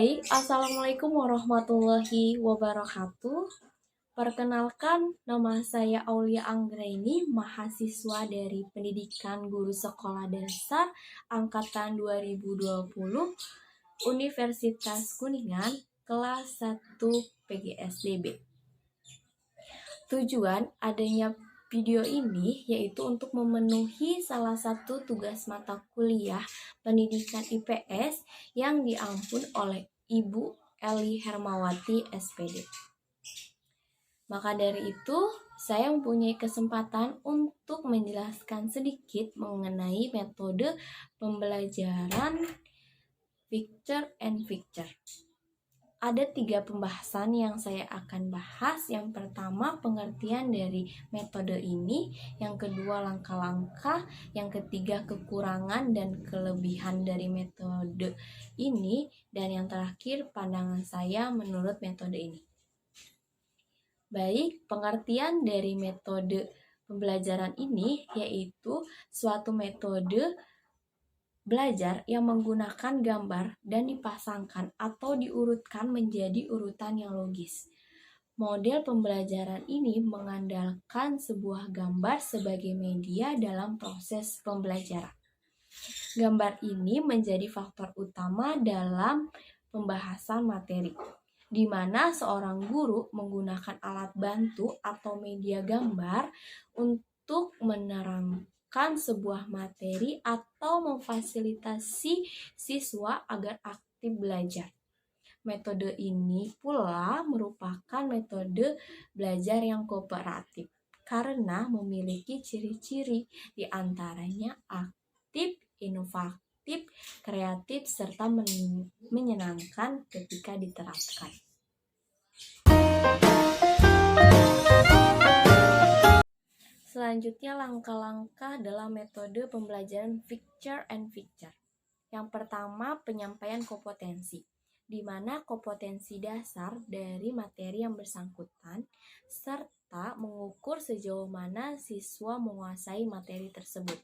Baik, Assalamualaikum warahmatullahi wabarakatuh. Perkenalkan, nama saya Aulia Anggraini, mahasiswa dari Pendidikan Guru Sekolah Dasar Angkatan 2020, Universitas Kuningan, kelas 1 PGSDB. Tujuan adanya video ini yaitu untuk memenuhi salah satu tugas mata kuliah pendidikan IPS yang diampun oleh Ibu Eli Hermawati SPD. Maka dari itu, saya mempunyai kesempatan untuk menjelaskan sedikit mengenai metode pembelajaran picture and picture. Ada 3 pembahasan yang saya akan bahas. Yang pertama, pengertian dari metode ini. Yang kedua, langkah-langkah. Yang ketiga, kekurangan dan kelebihan dari metode ini. Dan yang terakhir, pandangan saya menurut metode ini. Baik, pengertian dari metode pembelajaran ini yaitu suatu metode belajar yang menggunakan gambar dan dipasangkan atau diurutkan menjadi urutan yang logis. Model pembelajaran ini mengandalkan sebuah gambar sebagai media dalam proses pembelajaran. Gambar ini menjadi faktor utama dalam pembahasan materi, di mana seorang guru menggunakan alat bantu atau media gambar untuk menerangkan sebuah materi atau memfasilitasi siswa agar aktif belajar. Metode ini pula merupakan metode belajar yang kooperatif karena memiliki ciri-ciri, di antaranya aktif, inovatif, kreatif, serta menyenangkan ketika diterapkan. Selanjutnya, langkah-langkah dalam metode pembelajaran picture and picture. Yang pertama, penyampaian kompetensi, di mana kompetensi dasar dari materi yang bersangkutan, serta mengukur sejauh mana siswa menguasai materi tersebut.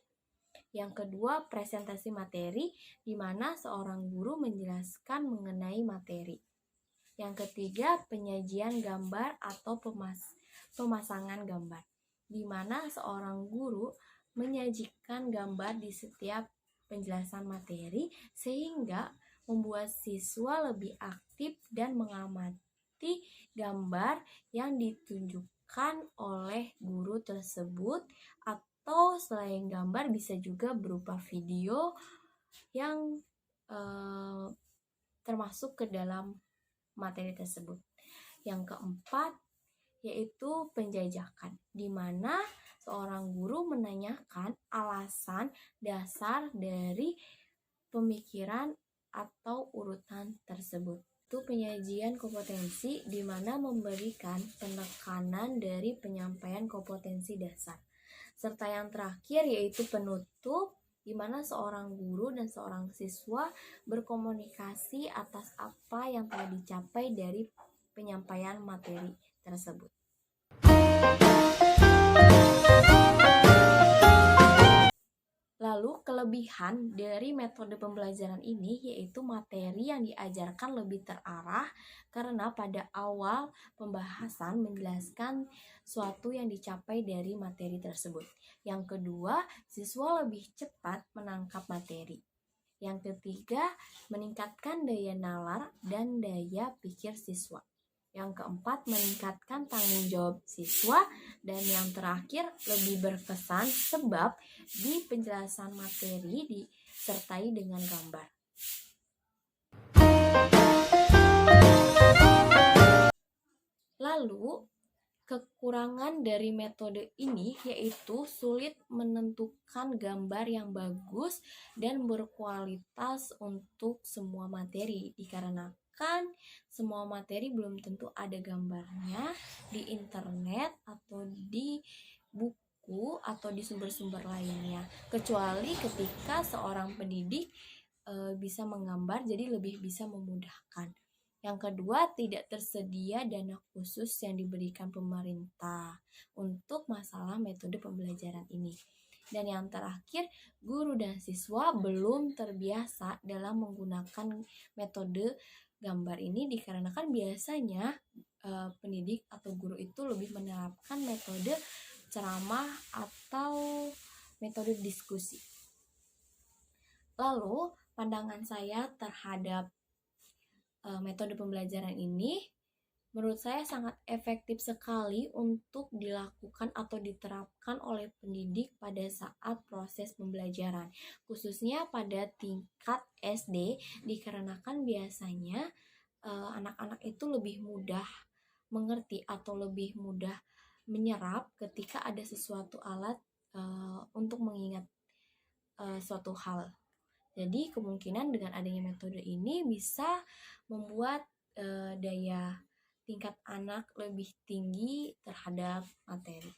Yang kedua, presentasi materi, di mana seorang guru menjelaskan mengenai materi. Yang ketiga, penyajian gambar atau pemasangan gambar, di mana seorang guru menyajikan gambar di setiap penjelasan materi sehingga membuat siswa lebih aktif dan mengamati gambar yang ditunjukkan oleh guru tersebut, atau selain gambar bisa juga berupa video yang termasuk ke dalam materi tersebut. Yang keempat yaitu penjajakan, di mana seorang guru menanyakan alasan dasar dari pemikiran atau urutan tersebut. Itu penyajian kompetensi, di mana memberikan penekanan dari penyampaian kompetensi dasar. Serta yang terakhir yaitu penutup, di mana seorang guru dan seorang siswa berkomunikasi atas apa yang telah dicapai dari penyampaian materi tersebut. Lalu, kelebihan dari metode pembelajaran ini yaitu materi yang diajarkan lebih terarah karena pada awal pembahasan menjelaskan suatu yang dicapai dari materi tersebut. Yang kedua, siswa lebih cepat menangkap materi. Yang ketiga, meningkatkan daya nalar dan daya pikir siswa. Yang keempat, meningkatkan tanggung jawab siswa. Dan yang terakhir, lebih berkesan sebab di penjelasan materi disertai dengan gambar. Lalu, kekurangan dari metode ini yaitu sulit menentukan gambar yang bagus dan berkualitas untuk semua materi, dikarenakan semua materi belum tentu ada gambarnya di internet atau di buku atau di sumber-sumber lainnya, kecuali ketika seorang pendidik bisa menggambar, jadi lebih bisa memudahkan. Yang kedua, tidak tersedia dana khusus yang diberikan pemerintah untuk masalah metode pembelajaran ini. Dan yang terakhir, guru dan siswa belum terbiasa dalam menggunakan metode gambar ini dikarenakan biasanya pendidik atau guru itu lebih menerapkan metode ceramah atau metode diskusi. Lalu, pandangan saya terhadap metode pembelajaran ini menurut saya sangat efektif sekali untuk dilakukan atau diterapkan oleh pendidik pada saat proses pembelajaran, khususnya pada tingkat SD, dikarenakan biasanya anak-anak itu lebih mudah mengerti atau lebih mudah menyerap ketika ada sesuatu alat untuk mengingat suatu hal. Jadi kemungkinan dengan adanya metode ini bisa membuat daya tingkat anak lebih tinggi terhadap materi.